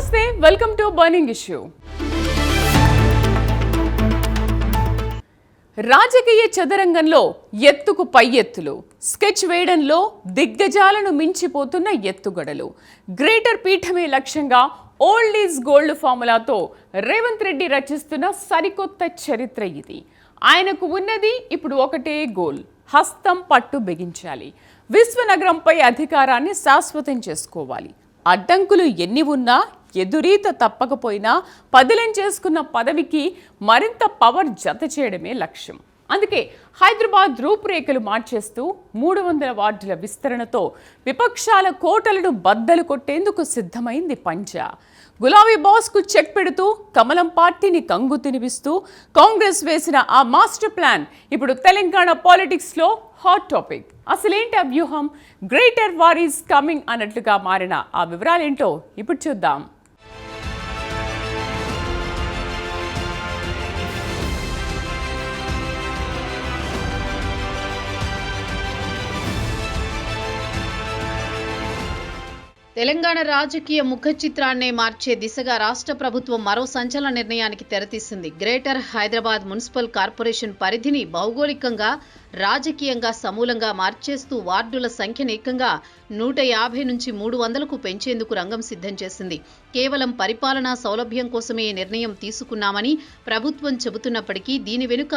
నమస్తే, welcome to burning issue. రాజకీయ చదరంగంలో ఎత్తుకు పై ఎత్తులు, స్కెచ్ వేయడంలో దిగ్గజాలను మించిపోతున్న ఎత్తుగడలు. గ్రేటర్ పీఠమే లక్ష్యంగా ఓల్డ్ ఈజ్ గోల్డ్ ఫార్ములాతో రేవంత్ రెడ్డి రచిస్తున్న సరికొత్త చరిత్ర ఇది. ఆయనకు ఉన్నది ఇప్పుడు ఒకటే గోల్: హస్తం పట్టు బిగించాలి. విశ్వనగరంపై అధికారాన్ని శాశ్వతం చేసుకోవాలి. అడ్డంకులు ఎన్ని ఉన్నా, ఎదురీత తప్పకపోయినా పదిలం చేసుకున్న పదవికి మరింత పవర్ జత చేయడమే లక్ష్యం. అందుకే హైదరాబాద్ రూపురేఖలు మార్చేస్తూ 300 వార్డుల విస్తరణతో విపక్షాల కోటలను బద్దలు కొట్టేందుకు సిద్ధమైంది పంజా. గులాబీ బాస్కు చెక్ పెడుతూ కమలం పార్టీని కంగు తినిపిస్తూ కాంగ్రెస్ వేసిన ఆ మాస్టర్ ప్లాన్ ఇప్పుడు తెలంగాణ పాలిటిక్స్లో హాట్ టాపిక్. అసలేంటి ఆ వ్యూహం? గ్రేటర్ వార్ ఈజ్ కమింగ్ అన్నట్లుగా మారిన ఆ వివరాలేంటో ఇప్పుడు చూద్దాం. తెలంగాణ రాజకీయ ముఖ చిత్రాన్నే మార్చే దిశగా రాష్ట్ర ప్రభుత్వం మరో సంచలన నిర్ణయానికి తెరతీసింది. గ్రేటర్ హైదరాబాద్ మున్సిపల్ కార్పొరేషన్ పరిధిని భౌగోళికంగా, రాజకీయంగా సమూలంగా మార్చేస్తూ వార్డుల సంఖ్యను ఏకంగా 150 నుంచి 300కు పెంచేందుకు రంగం సిద్ధం చేసింది. కేవలం పరిపాలనా సౌలభ్యం కోసమే ఈ నిర్ణయం తీసుకున్నామని ప్రభుత్వం చెబుతున్నప్పటికీ దీని వెనుక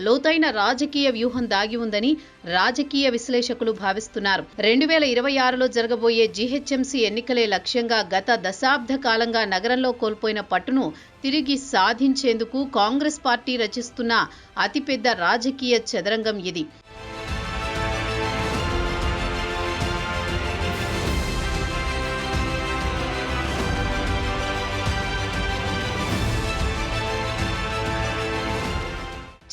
లోతైన రాజకీయ వ్యూహం దాగి ఉందని రాజకీయ విశ్లేషకులు భావిస్తున్నారు. 2026లో జరగబోయే జీహెచ్ఎంసీ ఎన్నికలే లక్ష్యంగా గత దశాబ్ద కాలంగా నగరంలో కోల్పోయిన పట్టును తిరిగి సాధించేందుకు కాంగ్రెస్ పార్టీ రచిస్తున్న అతిపెద్ద రాజకీయ చదరంగం ఇది.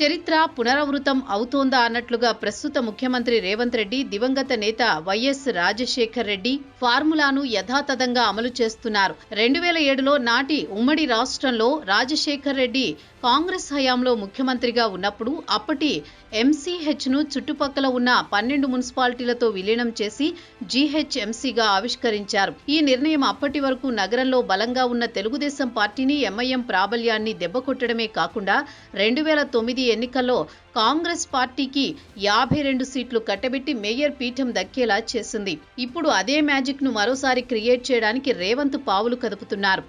చరిత్ర పునరావృతం అవుతోందా అన్నట్లుగా ప్రస్తుత ముఖ్యమంత్రి రేవంత్ రెడ్డి, దివంగత నేత వైఎస్ రాజశేఖర్ రెడ్డి ఫార్ములాను యథాతథంగా అమలు చేస్తున్నారు. 2007లో నాటి ఉమ్మడి రాష్ట్రంలో రాజశేఖర్ రెడ్డి కాంగ్రెస్ హయాంలో ముఖ్యమంత్రిగా ఉన్నప్పుడు అప్పటి ఎంసీహెచ్ను చుట్టుపక్కల ఉన్న 12 మున్సిపాలిటీలతో విలీనం చేసి జీహెచ్ఎంసీగా ఆవిష్కరించారు. ఈ నిర్ణయం అప్పటి వరకు నగరంలో బలంగా ఉన్న తెలుగుదేశం పార్టీని, ఎంఐఎం ప్రాబల్యాన్ని దెబ్బకొట్టడమే కాకుండా 2009 ఎన్నికల్లో కాంగ్రెస్ పార్టీకి 52 సీట్లు కట్టబెట్టి మేయర్ పీఠం దక్కేలా చేసింది. ఇప్పుడు అదే మ్యాజిక్ ను మరోసారి క్రియేట్ చేయడానికి రేవంత్ పావులు కదుపుతున్నారు.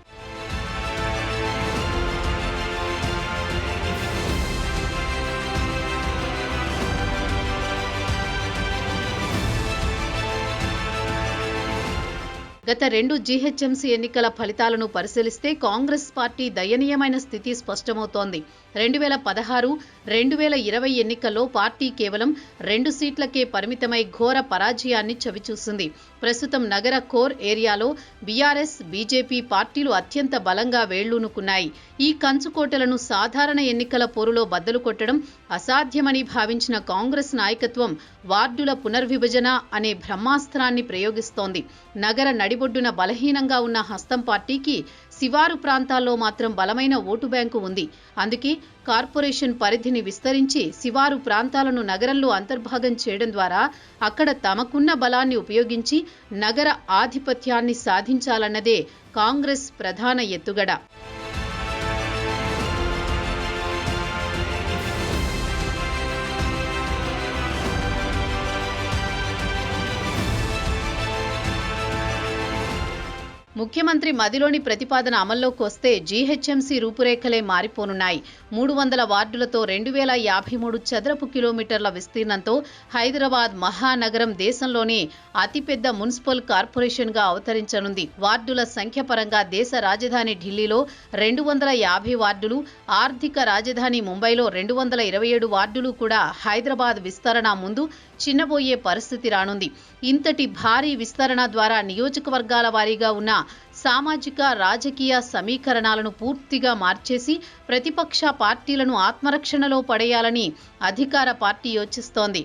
గత 2 జీహెచ్ఎంసీ ఎన్నికల ఫలితాలను పరిశీలిస్తే కాంగ్రెస్ పార్టీ దయనీయమైన స్థితి స్పష్టమవుతోంది. 2016, 2020 ఎన్నికల్లో పార్టీ కేవలం 2 సీట్లకే పరిమితమై ఘోర పరాజయాన్ని చవిచూసింది. ప్రస్తుతం నగర కోర్ ఏరియాలో బీఆర్ఎస్, బీజేపీ పార్టీలు అత్యంత బలంగా వేళ్లూనుకున్నాయి. ఈ కంచుకోటలను సాధారణ ఎన్నికల పోరులో బద్దలు కొట్టడం అసాధ్యమని భావించిన కాంగ్రెస్ నాయకత్వం వార్డుల పునర్విభజన అనే బ్రహ్మాస్త్రాన్ని ప్రయోగిస్తోంది. నగర నడిబొడ్డున బలహీనంగా ఉన్న హస్తం పార్టీకి శివారు ప్రాంతాల్లో మాత్రం బలమైన ఓటు బ్యాంకు ఉంది. అందుకే కార్పొరేషన్ పరిధిని విస్తరించి శివారు ప్రాంతాలను నగరంలో అంతర్భాగం చేయడం ద్వారా అక్కడ తమకున్న బలాన్ని ఉపయోగించి నగర ఆధిపత్యాన్ని సాధించాలన్నదే కాంగ్రెస్ ప్రధాన ఎత్తుగడ. ముఖ్యమంత్రి మదిలోని ప్రతిపాదన అమల్లోకి వస్తే జీహెచ్ఎంసీ రూపురేఖలే మారిపోనున్నాయి. 300 వార్డులతో 2053 చదరపు కిలోమీటర్ల విస్తీర్ణంతో హైదరాబాద్ మహానగరం దేశంలోనే అతిపెద్ద మున్సిపల్ కార్పొరేషన్గా అవతరించనుంది. వార్డుల సంఖ్య పరంగా దేశ రాజధాని ఢిల్లీలో 250 వార్డులు, ఆర్థిక రాజధాని ముంబైలో 227 వార్డులు కూడా హైదరాబాద్ విస్తరణ ముందు చిన్నబోయే పరిస్థితి రానుంది. ఇంతటి భారీ విస్తరణ ద్వారా నియోజకవర్గాల వారీగా ఉన్న సామాజిక, రాజకీయ సమీకరణాలను పూర్తిగా మార్చేసి ప్రతిపక్ష పార్టీలను ఆత్మరక్షణలో పడేయాలని అధికార పార్టీ యోచిస్తోంది.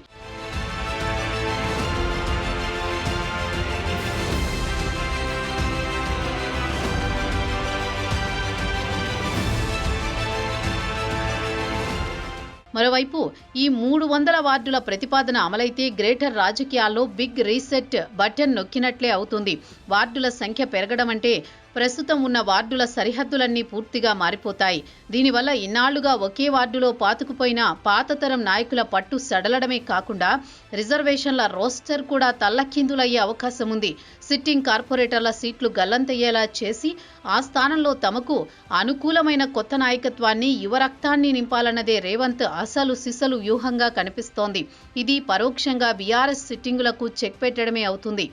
మరోవైపు ఈ 300 వార్డుల ప్రతిపాదన అమలైతే గ్రేటర్ రాజకీయాల్లో బిగ్ రీసెట్ బటన్ నొక్కినట్లే అవుతుంది. వార్డుల సంఖ్య పెరగడం అంటే ప్రస్తుతం ఉన్న వార్డుల సరిహద్దులన్నీ పూర్తిగా మారిపోతాయి. దీనివల్ల ఇన్నాళ్లుగా ఒకే వార్డులో పాతుకుపోయిన పాతతరం నాయకుల పట్టు సడలడమే కాకుండా రిజర్వేషన్ల రోస్టర్ కూడా తల్లకిందులయ్యే అవకాశం ఉంది. సిట్టింగ్ కార్పొరేటర్ల సీట్లు గల్లంతయ్యేలా చేసి ఆ స్థానంలో తమకు అనుకూలమైన కొత్త నాయకత్వాన్ని, యువ రక్తాన్ని నింపాలన్నదే రేవంత్ అసలు సిసలు వ్యూహంగా కనిపిస్తోంది. ఇది పరోక్షంగా బీఆర్ఎస్ సిట్టింగులకు చెక్ పెట్టడమే అవుతుంది.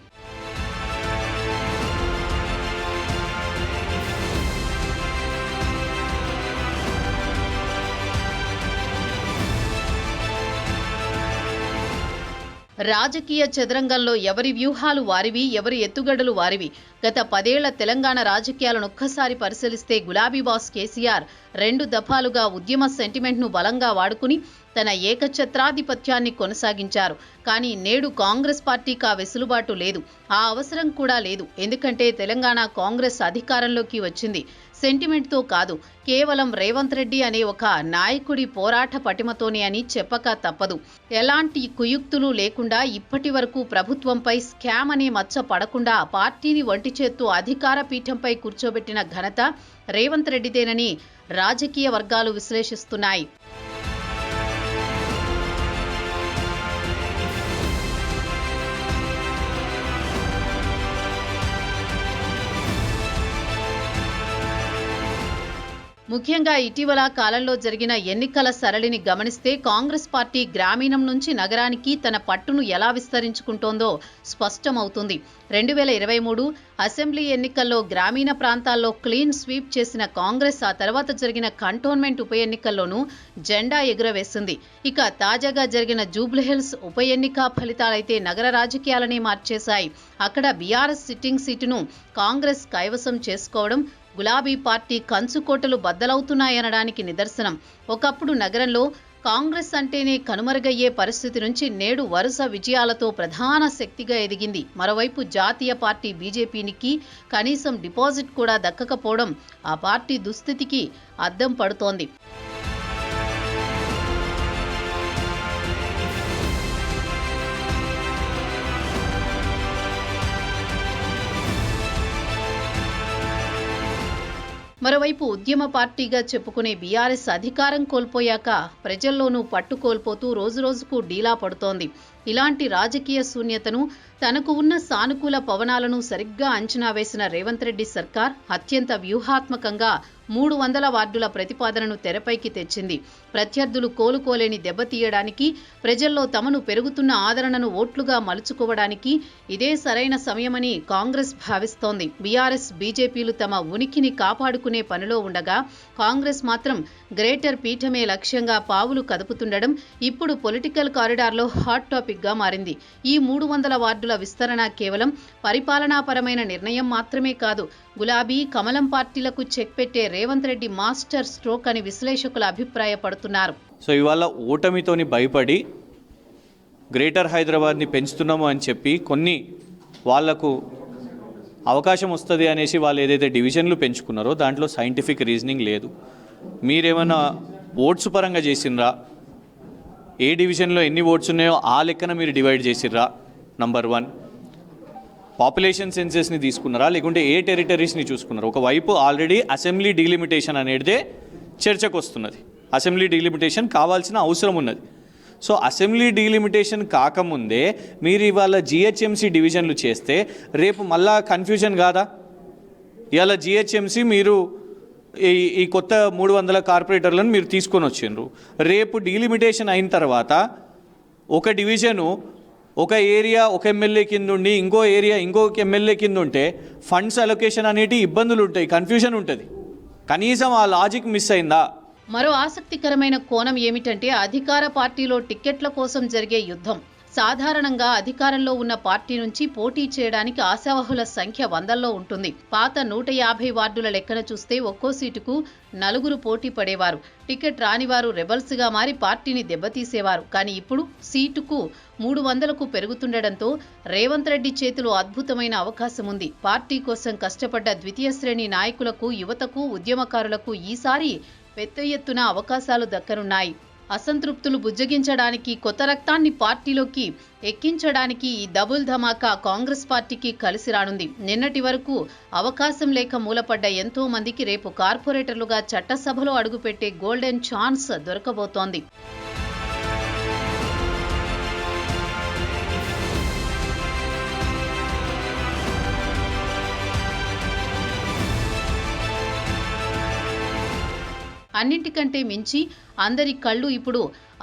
రాజకీయ చదరంగంలో ఎవరి వ్యూహాలు వారివి, ఎవరి ఎత్తుగడలు వారివి. గత 10 ఏళ్ల తెలంగాణ రాజకీయాలను ఒక్కసారి పరిశీలిస్తే గులాబీ బాస్ కేసీఆర్ 2 దఫాలుగా ఉద్యమ సెంటిమెంట్ను బలంగా వాడుకుని తన ఏకఛత్రాధిపత్యాన్ని కొనసాగించారు. కానీ నేడు కాంగ్రెస్ పార్టీకి ఆ వెసులుబాటు లేదు, ఆ అవసరం కూడా లేదు. ఎందుకంటే తెలంగాణ కాంగ్రెస్ అధికారంలోకి వచ్చింది సెంటిమెంట్తో కాదు, కేవలం రేవంత్ రెడ్డి అనే ఒక నాయకుడి పోరాట పటిమతోనే అని చెప్పక తప్పదు. ఎలాంటి కుయుక్తులు లేకుండా ఇప్పటి వరకు ప్రభుత్వంపై స్కామ్ అనే మచ్చ పడకుండా పార్టీని ఒంటి చేత్తో అధికార పీఠంపై కూర్చోబెట్టిన ఘనత రేవంత్ రెడ్డిదేనని రాజకీయ వర్గాలు విశ్లేషిస్తున్నాయి. ముఖ్యంగా ఇటీవల కాలంలో జరిగిన ఎన్నికల సరళిని గమనిస్తే కాంగ్రెస్ పార్టీ గ్రామీణం నుంచి నగరానికి తన పట్టును ఎలా విస్తరించుకుంటోందో స్పష్టమవుతుంది. 2023 అసెంబ్లీ ఎన్నికల్లో గ్రామీణ ప్రాంతాల్లో క్లీన్ స్వీప్ చేసిన కాంగ్రెస్ ఆ తర్వాత జరిగిన కంటోన్మెంట్ ఉప ఎన్నికల్లోనూ జెండా ఎగురవేసింది. ఇక తాజాగా జరిగిన జూబ్లీహిల్స్ ఉప ఎన్నిక ఫలితాలైతే నగర రాజకీయాలనే మార్చేశాయి. అక్కడ బీఆర్ఎస్ సిట్టింగ్ సీటును కాంగ్రెస్ కైవసం చేసుకోవడం గులాబీ పార్టీ కంచుకోటలు బద్దలవుతున్నాయనడానికి నిదర్శనం. ఒకప్పుడు నగరంలో కాంగ్రెస్ అంటేనే కనుమరుగయ్యే పరిస్థితి నుంచి నేడు వరుస విజయాలతో ప్రధాన శక్తిగా ఎదిగింది. మరోవైపు జాతీయ పార్టీ బీజేపీకి కనీసం డిపాజిట్ కూడా దక్కకపోవడం ఆ పార్టీ దుస్థితికి అద్దం పడుతోంది. మరోవైపు ఉద్యమ పార్టీగా చెప్పుకునే బీఆర్ఎస్ అధికారం కోల్పోయాక ప్రజల్లోనూ పట్టు కోల్పోతూ రోజురోజుకు డీలా పడుతోంది. ఇలాంటి రాజకీయ శూన్యతను, తనకు ఉన్న సానుకూల పవనాలను సరిగ్గా అంచనా వేసిన రేవంత్ రెడ్డి సర్కార్ అత్యంత వ్యూహాత్మకంగా 300 వార్డుల ప్రతిపాదనను తెరపైకి తెచ్చింది. ప్రత్యర్థులు కోలుకోలేని దెబ్బతీయడానికి, ప్రజల్లో తమను పెరుగుతున్న ఆదరణను ఓట్లుగా మలుచుకోవడానికి ఇదే సరైన సమయమని కాంగ్రెస్ భావిస్తోంది. బీఆర్ఎస్, బీజేపీలు తమ ఉనికిని కాపాడుకునే పనిలో ఉండగా కాంగ్రెస్ మాత్రం గ్రేటర్ పీఠమే లక్ష్యంగా పావులు కదుపుతుండడం ఇప్పుడు పొలిటికల్ కారిడార్లో హాట్ టాపిక్గా మారింది. ఈ 300 వార్డుల విస్తరణ కేవలం పరిపాలనాపరమైన నిర్ణయం మాత్రమే కాదు, గులాబీ, కమలం పార్టీలకు చెక్ పెట్టే రేవంత్ రెడ్డి మాస్టర్ స్ట్రోక్ అని విశ్లేషకులు అభిప్రాయపడుతున్నారు. సో ఇవాళ ఓటమితోని భయపడి గ్రేటర్ హైదరాబాద్ని పెంచుతున్నాము అని చెప్పి కొన్ని వాళ్లకు అవకాశం వస్తుంది అనేసి వాళ్ళు ఏదైతే డివిజన్లు పెంచుకున్నారో దాంట్లో సైంటిఫిక్ రీజనింగ్ లేదు. మీరేమైనా ఓట్స్ పరంగా చేసినరా, ఏ డివిజన్లో ఎన్ని ఓట్స్ ఉన్నాయో ఆ లెక్కన మీరు డివైడ్ చేసిర్రా? నంబర్ 1. పాపులేషన్ సెన్సెస్ని తీసుకున్నారా, లేకుంటే ఏ టెరిటరీస్ని చూసుకున్నారు? ఒకవైపు ఆల్రెడీ అసెంబ్లీ డీలిమిటేషన్ అనేదే చర్చకు వస్తున్నది. అసెంబ్లీ డీలిమిటేషన్ కావాల్సిన అవసరం ఉన్నది. సో అసెంబ్లీ డీలిమిటేషన్ కాకముందే మీరు ఇవాళ జిహెచ్ఎంసీ డివిజన్లు చేస్తే రేపు మళ్ళా కన్ఫ్యూజన్ కాదా? ఇవాళ జిహెచ్ఎంసీ మీరు ఈ కొత్త 300 కార్పొరేటర్లను మీరు తీసుకొని వచ్చిండ్రు. రేపు డీలిమిటేషన్ అయిన తర్వాత ఒక డివిజను ఒక ఏరియా ఒక ఎమ్మెల్యే కింద ఉండి ఇంకో ఏరియా ఇంకొక ఎమ్మెల్యే కింద ఉంటే ఫండ్స్ అలొకేషన్ అనేటి ఇబ్బందులు ఉంటాయి, కన్ఫ్యూజన్ ఉంటుంది. కనీసం ఆ లాజిక్ మిస్ అయిందా? మరో ఆసక్తికరమైన కోణం ఏమిటంటే అధికార పార్టీలో టిక్కెట్ల కోసం జరిగే యుద్ధం. సాధారణంగా అధికారంలో ఉన్న పార్టీ నుంచి పోటీ చేయడానికి ఆశావహుల సంఖ్య 100ల్లో ఉంటుంది. పాత 150 వార్డుల లెక్కన చూస్తే ఒక్కో సీటుకు 4 పోటీ పడేవారు. టికెట్ రానివారు రెబల్స్గా మారి పార్టీని దెబ్బతీసేవారు. కానీ ఇప్పుడు సీటుకు 300కు పెరుగుతుండటంతో రేవంత్ రెడ్డి చేతిలో అద్భుతమైన అవకాశం ఉంది. పార్టీ కోసం కష్టపడ్డ ద్వితీయ శ్రేణి నాయకులకు, యువతకు, ఉద్యమకారులకు ఈసారి పెద్ద ఎత్తున అవకాశాలు దక్కనున్నాయి. అసంతృప్తులు బుజ్జగించడానికి, కొత్త రక్తాన్ని పార్టీలోకి ఎక్కించడానికి ఈ డబుల్ ధమాకా కాంగ్రెస్ పార్టీకి కలిసి రానుంది. నిన్నటి వరకు అవకాశం లేక మూలపడ్డ ఎంతో మందికి రేపు కార్పొరేటర్లుగా చట్టసభలో అడుగుపెట్టే గోల్డెన్ ఛాన్స్ దొరకబోతోంది. అన్నింటికంటే మించి అందరి కళ్ళు ఇప్పుడు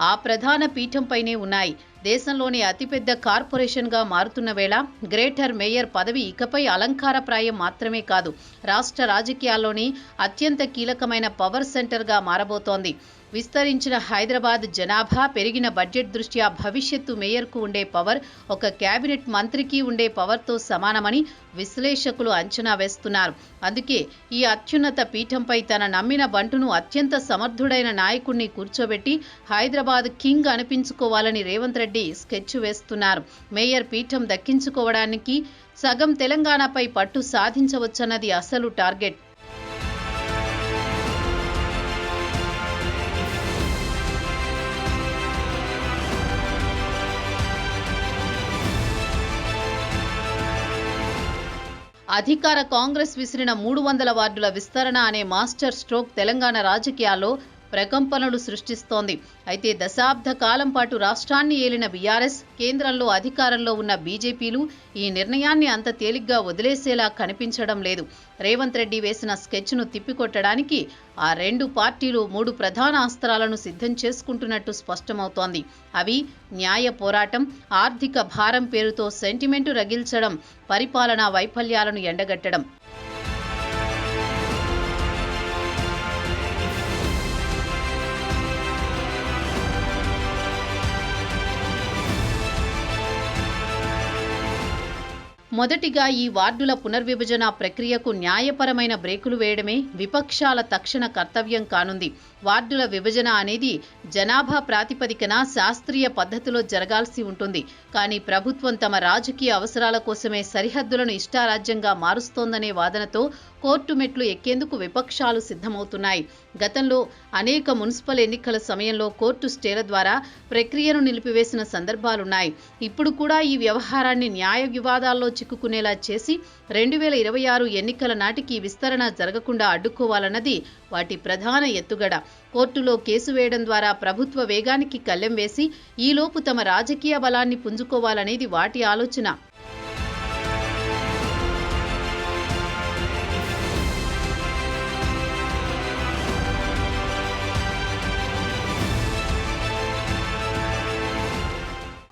ఆ ప్రధాన పీఠంపైనే ఉన్నాయి. దేశంలోని అతిపెద్ద కార్పొరేషన్గా మారుతున్న వేళ గ్రేటర్ మేయర్ పదవి ఇకపై అలంకారప్రాయం మాత్రమే కాదు, రాష్ట్ర రాజకీయాల్లోని అత్యంత కీలకమైన పవర్ సెంటర్గా మారబోతోంది. విస్తరించిన హైదరాబాద్ జనాభా, పెరిగిన బడ్జెట్ దృష్ట్యా భవిష్యత్తు మేయర్కు ఉండే పవర్ ఒక కేబినెట్ మంత్రికి ఉండే పవర్తో సమానమని విశ్లేషకులు అంచనా వేస్తున్నారు. అందుకే ఈ అత్యున్నత పీఠంపై తన నమ్మిన బంటును, అత్యంత సమర్థుడైన నాయకుడిని కూర్చోబెట్టి హైదరాబాద్ కింగ్ అనిపించుకోవాలని రేవంత్ రెడ్డి స్కెచ్ వేస్తున్నారు. మేయర్ పీఠం దక్కించుకోవడానికి సగం తెలంగాణపై పట్టు సాధించవచ్చన్నది అసలు టార్గెట్. అధికార కాంగ్రెస్ విసిరిన 300 వార్డుల విస్తరణ అనే మాస్టర్ స్ట్రోక్ తెలంగాణ రాజకీయాల్లో ప్రకంపనలు సృష్టిస్తోంది. అయితే దశాబ్ద కాలం పాటు రాష్ట్రాన్ని ఏలిన బీఆర్ఎస్, కేంద్రంలో అధికారంలో ఉన్న బీజేపీలు ఈ నిర్ణయాన్ని అంత తేలిగ్గా వదిలేసేలా కనిపించడం లేదు. రేవంత్ రెడ్డి వేసిన స్కెచ్ను తిప్పికొట్టడానికి ఆ రెండు పార్టీలు 3 ప్రధాన అస్త్రాలను సిద్ధం చేసుకుంటున్నట్టు స్పష్టమవుతోంది. అవి న్యాయ పోరాటం, ఆర్థిక భారం పేరుతో సెంటిమెంటు రగిల్చడం, పరిపాలనా వైఫల్యాలను ఎండగట్టడం. మొదటిగా ఈ వార్డుల పునర్విభజన ప్రక్రియకు న్యాయపరమైన బ్రేకులు వేయడమే విపక్షాల తక్షణ కర్తవ్యం కానుంది. వార్డుల విభజన అనేది జనాభా ప్రాతిపదికన శాస్త్రీయ పద్ధతిలో జరగాల్సి ఉంటుంది. కానీ ప్రభుత్వం తమ రాజకీయ అవసరాల కోసమే సరిహద్దులను ఇష్టారాజ్యంగా మారుస్తోందనే వాదనతో కోర్టు మెట్లు ఎక్కేందుకు విపక్షాలు సిద్ధమవుతున్నాయి. గతంలో అనేక మున్సిపల్ ఎన్నికల సమయంలో కోర్టు స్టేల ద్వారా ప్రక్రియను నిలిపివేసిన సందర్భాలున్నాయి. ఇప్పుడు కూడా ఈ వ్యవహారాన్ని న్యాయ వివాదాల్లో చిక్కుకునేలా చేసి 2026 ఎన్నికల నాటికి విస్తరణ జరగకుండా అడ్డుకోవాలన్నది వాటి ప్రధాన ఎత్తుగడ. కోర్టులో కేసు వేయడం ద్వారా ప్రభుత్వ వేగానికి కళ్ళెం వేసి ఈలోపు తమ రాజకీయ బలాన్ని పుంజుకోవాలనేది వాటి ఆలోచన.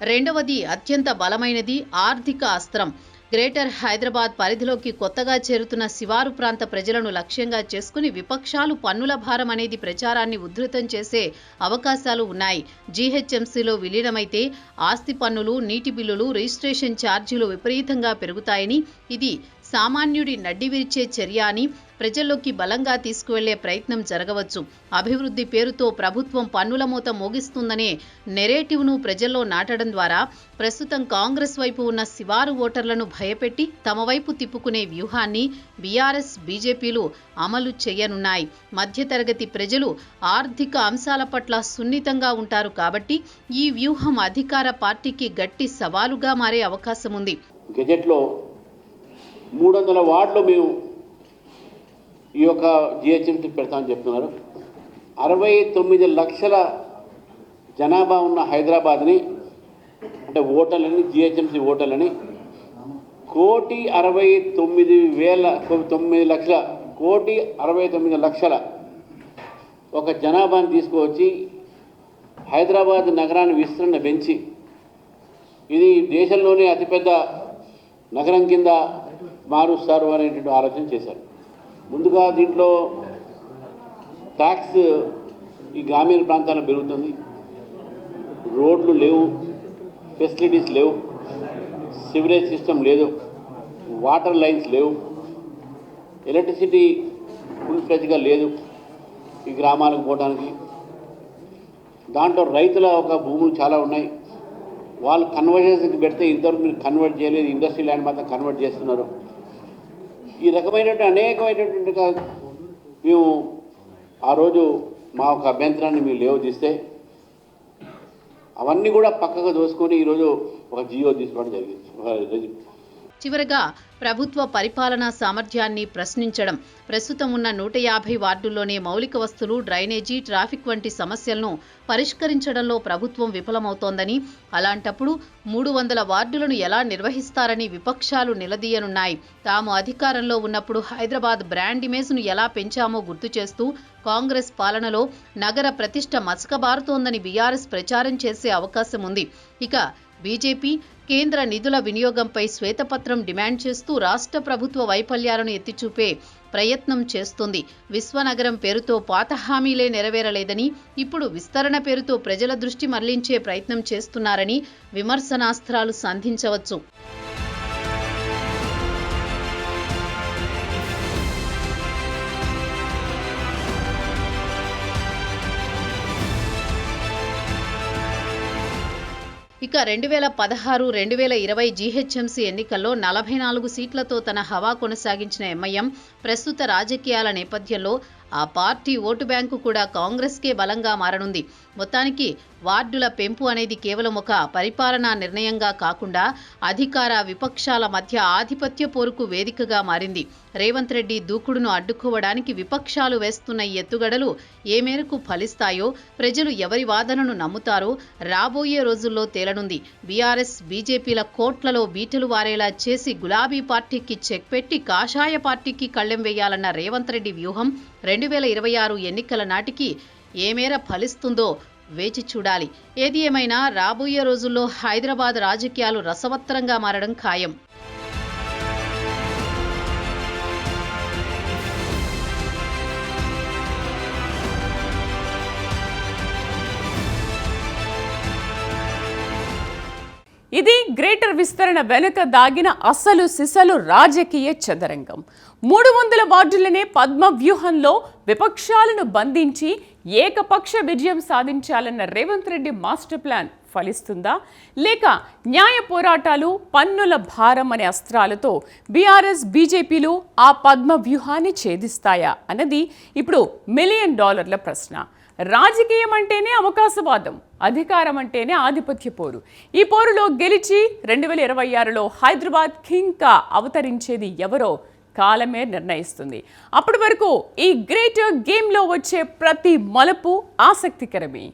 రెండవది అత్యంత బలమైనది ఆర్థిక అస్త్రం. గ్రేటర్ హైదరాబాద్ పరిధిలోకి కొత్తగా చేరుతున్న శివారు ప్రాంత ప్రజలను లక్ష్యంగా చేసుకుని విపక్షాలు పన్నుల భారం అనేది ప్రచారాన్ని ఉధృతం చేసే అవకాశాలు ఉన్నాయి. జీహెచ్ఎంసీలో విలీనమైతే ఆస్తి పన్నులు, నీటి బిల్లులు, రిజిస్ట్రేషన్ ఛార్జీలు విపరీతంగా పెరుగుతాయని, ఇది సామాన్యుడి నడ్డి విరిచే చర్య అని ప్రజల్లోకి బలంగా తీసుకువెళ్లే ప్రయత్నం జరగవచ్చు. అభివృద్ధి పేరుతో ప్రభుత్వం పన్నుల మూత మోగిస్తుందనే నెరేటివ్ను ప్రజల్లో నాటడం ద్వారా ప్రస్తుతం కాంగ్రెస్ వైపు ఉన్న శివారు ఓటర్లను భయపెట్టి తమ వైపు తిప్పుకునే వ్యూహాన్ని బీఆర్ఎస్, బీజేపీలు అమలు చేయనున్నాయి. మధ్యతరగతి ప్రజలు ఆర్థిక అంశాల పట్ల సున్నితంగా ఉంటారు కాబట్టి ఈ వ్యూహం అధికార పార్టీకి గట్టి సవాలుగా మారే అవకాశం ఉంది. గెజెట్లో 300 వార్డులు మేము ఈ యొక్క జిహెచ్ఎంసీ పెడతామని చెప్తున్నారు. 69 లక్షల జనాభా ఉన్న హైదరాబాద్ని, అంటే ఓటర్లని, జిహెచ్ఎంసీ ఓటర్లని 1,69 లక్షల ఒక జనాభాని తీసుకువచ్చి హైదరాబాద్ నగరాన్ని విస్తరణ పెంచి ఇది దేశంలోనే అతిపెద్ద నగరం కింద మారుస్తారు అనేటువంటి ఆలోచన చేశారు. ముందుగా దీంట్లో ట్యాక్స్ ఈ గ్రామీణ ప్రాంతాల్లో పెరుగుతుంది. రోడ్లు లేవు, ఫెసిలిటీస్ లేవు, సివరేజ్ సిస్టమ్ లేదు, వాటర్ లైన్స్ లేవు, ఎలక్ట్రిసిటీ ఫుల్ ఫ్లెజ్గా లేదు ఈ గ్రామాలకు పోవడానికి. దాంట్లో రైతుల ఒక భూములు చాలా ఉన్నాయి, వాళ్ళు కన్వర్జన్స్కి పెడితే ఇంతవరకు మీరు కన్వర్ట్ చేయలేదు, ఇండస్ట్రీ ల్యాండ్ మాత్రం కన్వర్ట్ చేస్తున్నారు. ఈ రకమైనటువంటి అనేకమైనటువంటి మేము ఆ రోజు మా ఒక అభ్యంతరాన్ని మీరు లేవదీస్తే అవన్నీ కూడా పక్కకు దోసుకొని ఈరోజు ఒక జియో తీసుకోవడం జరిగింది. చివరగా ప్రభుత్వ పరిపాలనా సామర్థ్యాన్ని ప్రశ్నించడం. ప్రస్తుతం ఉన్న 150 వార్డుల్లోనే మౌలిక వస్తువులు, డ్రైనేజీ, ట్రాఫిక్ వంటి సమస్యలను పరిష్కరించడంలో ప్రభుత్వం విఫలమవుతోందని, అలాంటప్పుడు 300 వార్డులను ఎలా నిర్వహిస్తారని విపక్షాలు నిలదీయనున్నాయి. తాము అధికారంలో ఉన్నప్పుడు హైదరాబాద్ బ్రాండ్ ఇమేజ్ను ఎలా పెంచామో గుర్తు చేస్తూ కాంగ్రెస్ పాలనలో నగర ప్రతిష్ట మసకబారుతోందని బీఆర్ఎస్ ప్రచారం చేసే అవకాశం ఉంది. ఇక బీజేపీ కేంద్ర నిధుల వినియోగంపై శ్వేతపత్రం డిమాండ్ చేస్తూ రాష్ట్ర ప్రభుత్వ వైఫల్యాలను ఎత్తిచూపే ప్రయత్నం చేస్తుంది. విశ్వనగరం పేరుతో పాత హామీలే నెరవేరలేదని, ఇప్పుడు విస్తరణ పేరుతో ప్రజల దృష్టి మళ్లించే ప్రయత్నం చేస్తున్నారని విమర్శనాస్త్రాలు సంధించవచ్చు. ఇక 2016-2020 జీహెచ్ఎంసీ ఎన్నికల్లో 44 సీట్లతో తన హవా కొనసాగించిన ఎంఐఎం ప్రస్తుత రాజకీయాల నేపథ్యంలో ఆ పార్టీ ఓటు బ్యాంకు కూడా కాంగ్రెస్కే బలంగా మారనుంది. మొత్తానికి వార్డుల పెంపు అనేది కేవలం ఒక పరిపాలనా నిర్ణయంగా కాకుండా అధికార విపక్షాల మధ్య ఆధిపత్య పోరుకు వేదికగా మారింది. రేవంత్ రెడ్డి దూకుడును అడ్డుకోవడానికి విపక్షాలు వేస్తున్న ఈ ఎత్తుగడలు ఏ మేరకు ఫలిస్తాయో, ప్రజలు ఎవరి వాదనను నమ్ముతారో రాబోయే రోజుల్లో తేలనుంది. బీఆర్ఎస్ బీజేపీల కోట్లలో బీటలు వారేలా చేసి గులాబీ పార్టీకి చెక్ పెట్టి కాషాయ పార్టీకి కళ్ళెం వేయాలన్న రేవంత్ రెడ్డి వ్యూహం 2026 ఎన్నికల నాటికి ఏ మేర ఫలిస్తుందో వేచి చూడాలి. ఏది ఏమైనా రాబోయే రోజుల్లో హైదరాబాద్ రాజకీయాలు రసవత్తరంగా మారడం ఖాయం. ఇది గ్రేటర్ విస్తరణ వెనుక దాగిన అసలు సిసలు రాజకీయ చదరంగం. 300 వార్డులనే పద్మ వ్యూహంలో విపక్షాలను బంధించి ఏకపక్ష విజయం సాధించాలన్న రేవంత్ రెడ్డి మాస్టర్ ప్లాన్ ఫలిస్తుందా, లేక న్యాయ పోరాటాలు, పన్నుల భారం అనే అస్త్రాలతో బీఆర్ఎస్ బీజేపీలు ఆ పద్మ వ్యూహాన్ని ఛేదిస్తాయా అన్నది ఇప్పుడు $1 మిలియన్ ప్రశ్న. రాజకీయం అంటేనే అవకాశవాదం, అధికారం అంటేనే ఆధిపత్య పోరు. ఈ పోరులో గెలిచి 2026లో హైదరాబాద్ కింగ్గా అవతరించేది ఎవరో కాలమే నిర్ణయిస్తుంది. అప్పటి వరకు ఈ గ్రేటర్ గేమ్లో వచ్చే ప్రతి మలుపు ఆసక్తికరమే.